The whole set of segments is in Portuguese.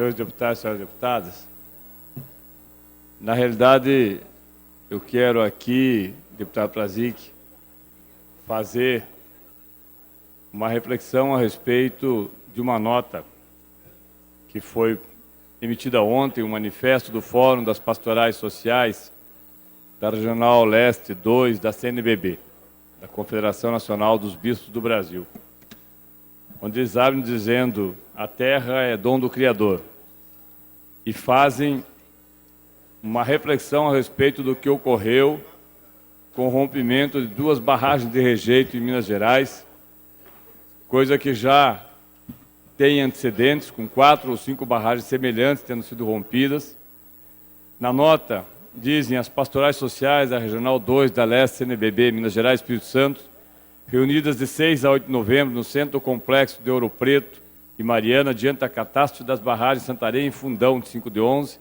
senhores deputados e senhoras deputadas, na realidade, eu quero aqui, deputado Prazic, fazer uma reflexão a respeito de uma nota que foi emitida ontem, um manifesto do Fórum das Pastorais Sociais da Regional Leste 2 da CNBB, da Confederação Nacional dos Bispos do Brasil, onde eles abrem dizendo: a terra é dom do Criador, e fazem uma reflexão a respeito do que ocorreu com o rompimento de 2 barragens de rejeito em Minas Gerais, coisa que já tem antecedentes, com 4 ou 5 barragens semelhantes tendo sido rompidas. Na nota, dizem as pastorais sociais da Regional 2 da Leste CNBB, Minas Gerais e Espírito Santo, reunidas de 6 a 8 de novembro no Centro Complexo de Ouro Preto e Mariana, diante da catástrofe das barragens Santarém e Fundão, de 5/11,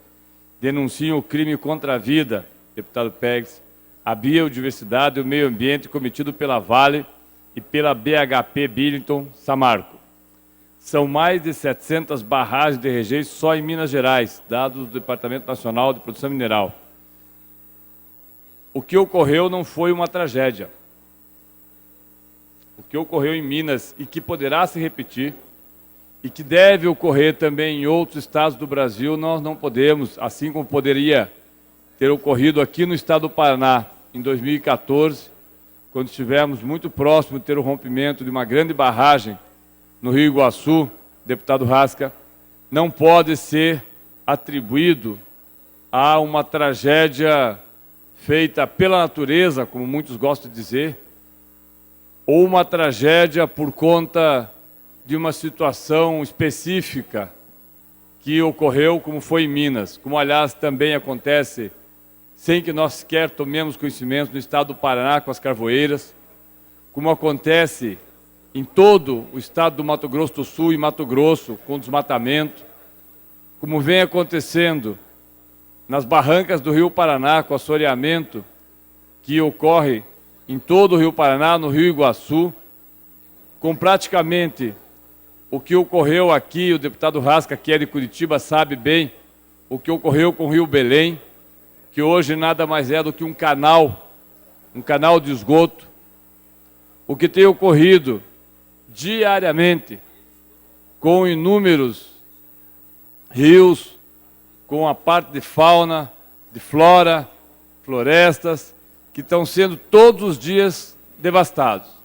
denunciam o crime contra a vida, deputado Pegues, a biodiversidade e o meio ambiente cometido pela Vale e pela BHP Billiton Samarco. São mais de 700 barragens de rejeito só em Minas Gerais, dados do Departamento Nacional de Produção Mineral. O que ocorreu não foi uma tragédia. O que ocorreu em Minas e que poderá se repetir e que deve ocorrer também em outros estados do Brasil, nós não podemos, assim como poderia ter ocorrido aqui no estado do Paraná em 2014, quando estivemos muito próximo de ter o rompimento de uma grande barragem no Rio Iguaçu, deputado Rasca, não pode ser atribuído a uma tragédia feita pela natureza, como muitos gostam de dizer, ou uma tragédia por conta de uma situação específica que ocorreu, como foi em Minas, como aliás também acontece, sem que nós sequer tomemos conhecimento, no estado do Paraná com as carvoeiras, como acontece em todo o estado do Mato Grosso do Sul e Mato Grosso com desmatamento, como vem acontecendo nas barrancas do Rio Paraná com assoreamento que ocorre em todo o Rio Paraná, no Rio Iguaçu, com praticamente o que ocorreu aqui, o deputado Rasca, que é de Curitiba, sabe bem o que ocorreu com o Rio Belém, que hoje nada mais é do que um canal de esgoto. O que tem ocorrido diariamente com inúmeros rios, com a parte de fauna, de flora, florestas, que estão sendo todos os dias devastados.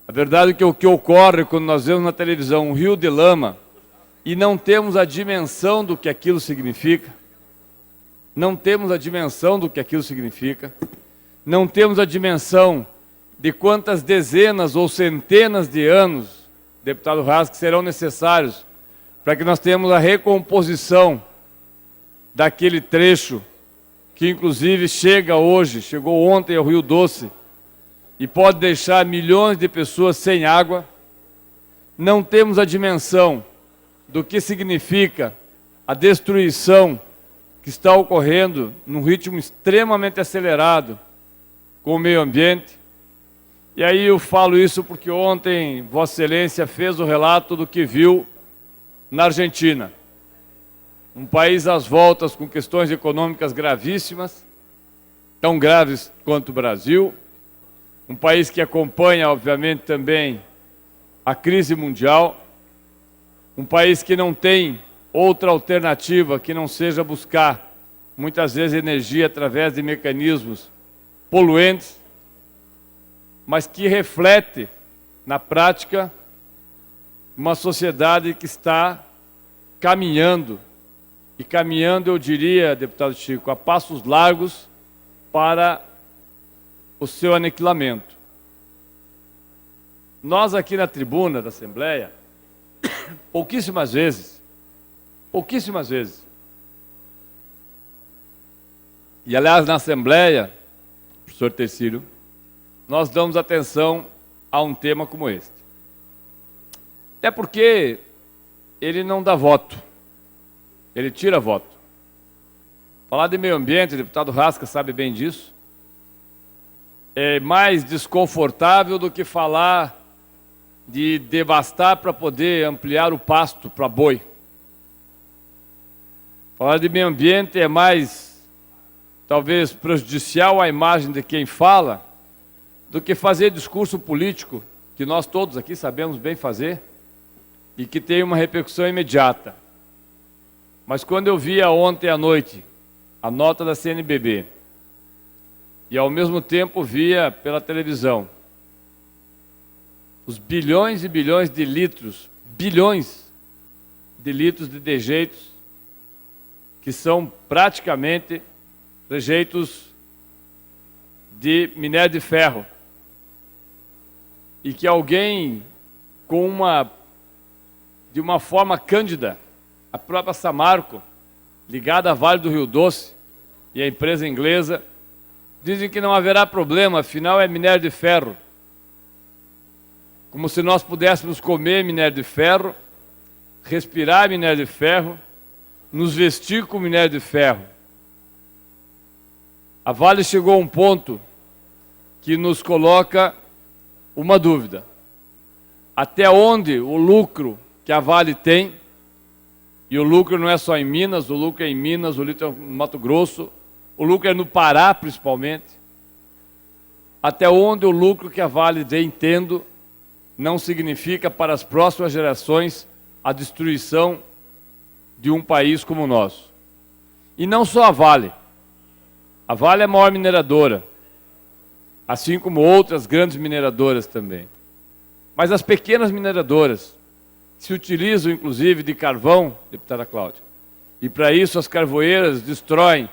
A verdade é que o que ocorre quando nós vemos na televisão um rio de lama e não temos a dimensão do que aquilo significa, não temos a dimensão do que aquilo significa, não temos a dimensão de quantas dezenas ou centenas de anos, deputado Rasca, serão necessários para que nós tenhamos a recomposição daquele trecho que inclusive chegou ontem ao Rio Doce, e pode deixar milhões de pessoas sem água. Não temos a dimensão do que significa a destruição que está ocorrendo num ritmo extremamente acelerado com o meio ambiente. E aí eu falo isso porque ontem Vossa Excelência fez o relato do que viu na Argentina. Um país às voltas com questões econômicas gravíssimas, tão graves quanto o Brasil. Um país que acompanha, obviamente, também a crise mundial. Um país que não tem outra alternativa que não seja buscar, muitas vezes, energia através de mecanismos poluentes, mas que reflete, na prática, uma sociedade que está caminhando, e caminhando, eu diria, deputado Chico, a passos largos para o seu aniquilamento. Nós aqui na tribuna da Assembleia, pouquíssimas vezes, e aliás na Assembleia, professor Tercílio, nós damos atenção a um tema como este. Até porque ele não dá voto, ele tira voto. Falar de meio ambiente, o deputado Rasca sabe bem disso, é mais desconfortável do que falar de devastar para poder ampliar o pasto para boi. Falar de meio ambiente é mais, talvez, prejudicial à imagem de quem fala do que fazer discurso político, que nós todos aqui sabemos bem fazer, e que tem uma repercussão imediata. Mas quando eu via ontem à noite a nota da CNBB, e ao mesmo tempo via pela televisão os bilhões e bilhões de litros, bilhões de litros de dejeitos, que são praticamente rejeitos de minério de ferro, e que alguém de uma forma cândida, a própria Samarco, ligada à Vale do Rio Doce, e a empresa inglesa, dizem que não haverá problema, afinal é minério de ferro. Como se nós pudéssemos comer minério de ferro, respirar minério de ferro, nos vestir com minério de ferro. A Vale chegou a um ponto que nos coloca uma dúvida. Até onde o lucro que a Vale tem, e o lucro não é só em Minas, o lucro é em Minas, o lucro é no Mato Grosso, o lucro é no Pará principalmente, até onde o lucro que a Vale tem tendo não significa para as próximas gerações a destruição de um país como o nosso. E não só a Vale. A Vale é a maior mineradora, assim como outras grandes mineradoras também. Mas as pequenas mineradoras se utilizam, inclusive, de carvão, deputada Cláudia, e para isso as carvoeiras destroem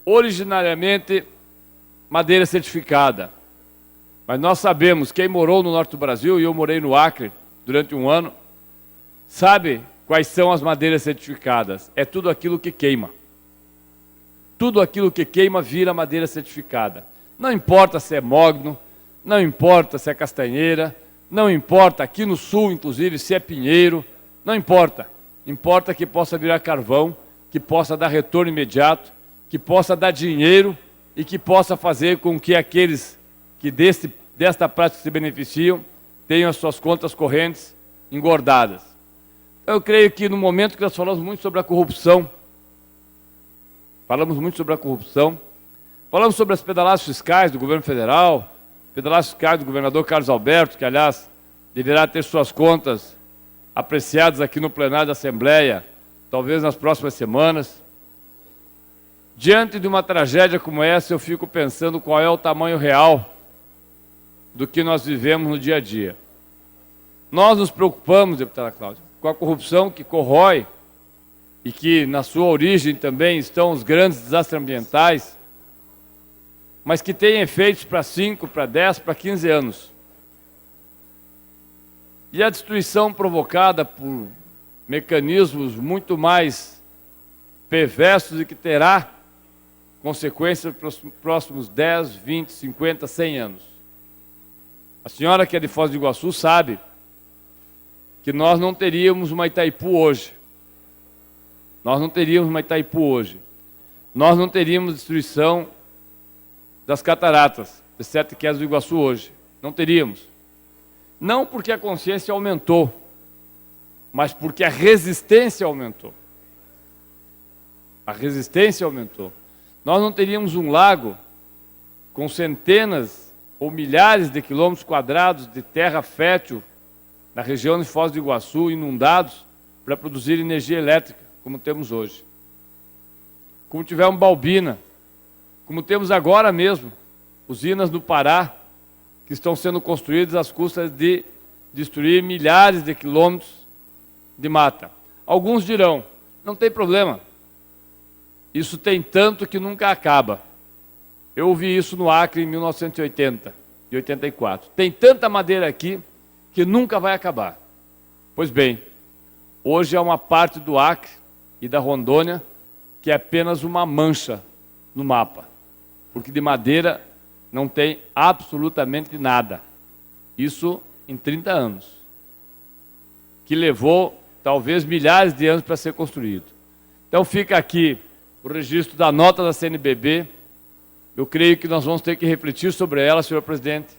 originariamente madeira certificada. Mas nós sabemos, quem morou no norte do Brasil, e eu morei no Acre durante um ano, sabe quais são as madeiras certificadas. É tudo aquilo que queima. Tudo aquilo que queima vira madeira certificada. Não importa se é mogno, não importa se é castanheira, não importa, aqui no sul, inclusive, se é pinheiro, não importa. Importa que possa virar carvão, que possa dar retorno imediato, que possa dar dinheiro e que possa fazer com que aqueles que desta prática se beneficiam tenham as suas contas correntes engordadas. Eu creio que no momento que nós falamos muito sobre a corrupção, falamos sobre as pedaladas fiscais do governo federal, pedaladas fiscais do governador Carlos Alberto, que, aliás, deverá ter suas contas apreciadas aqui no plenário da Assembleia, talvez nas próximas semanas. Diante de uma tragédia como essa, eu fico pensando qual é o tamanho real do que nós vivemos no dia a dia. Nós nos preocupamos, deputada Cláudia, com a corrupção que corrói e que na sua origem também estão os grandes desastres ambientais, mas que tem efeitos para 5, para 10, para 15 anos. E a destruição provocada por mecanismos muito mais perversos e que terá consequências para os próximos 10, 20, 50, 100 anos. A senhora que é de Foz do Iguaçu sabe que nós não teríamos uma Itaipu hoje. Nós não teríamos uma Itaipu hoje. Nós não teríamos destruição das cataratas, de Sete Quedas do Iguaçu hoje. Não teríamos. Não porque a consciência aumentou, mas porque a resistência aumentou. A resistência aumentou. Nós não teríamos um lago com centenas ou milhares de quilômetros quadrados de terra fértil na região de Foz do Iguaçu, inundados, para produzir energia elétrica, como temos hoje. Como tivemos Balbina, como temos agora mesmo, usinas no Pará, que estão sendo construídas às custas de destruir milhares de quilômetros de mata. Alguns dirão, não tem problema, isso tem tanto que nunca acaba. Eu ouvi isso no Acre em 1980 e 84. Tem tanta madeira aqui que nunca vai acabar. Pois bem, hoje é uma parte do Acre e da Rondônia que é apenas uma mancha no mapa, porque de madeira não tem absolutamente nada. Isso em 30 anos, que levou talvez milhares de anos para ser construído. Então fica aqui o registro da nota da CNBB. Eu creio que nós vamos ter que refletir sobre ela, senhor presidente,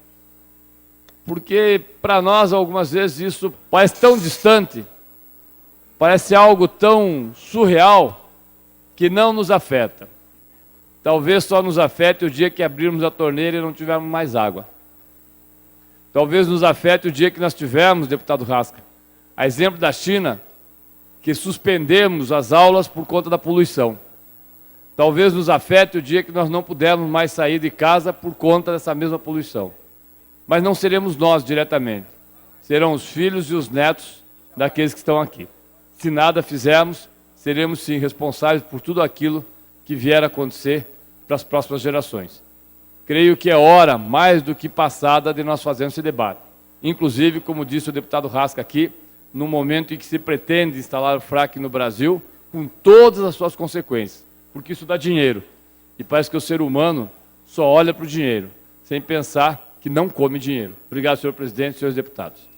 porque para nós algumas vezes isso parece tão distante, parece algo tão surreal, que não nos afeta. Talvez só nos afete o dia que abrirmos a torneira e não tivermos mais água. Talvez nos afete o dia que nós tivermos, deputado Rasca, a exemplo da China, que suspendemos as aulas por conta da poluição. Talvez nos afete o dia que nós não pudermos mais sair de casa por conta dessa mesma poluição. Mas não seremos nós diretamente. Serão os filhos e os netos daqueles que estão aqui. Se nada fizermos, seremos sim responsáveis por tudo aquilo que vier a acontecer para as próximas gerações. Creio que é hora, mais do que passada, de nós fazermos esse debate. Inclusive, como disse o deputado Rasca aqui, no momento em que se pretende instalar o fracking no Brasil, com todas as suas consequências, porque isso dá dinheiro. E parece que o ser humano só olha para o dinheiro, sem pensar que não come dinheiro. Obrigado, senhor presidente e senhores deputados.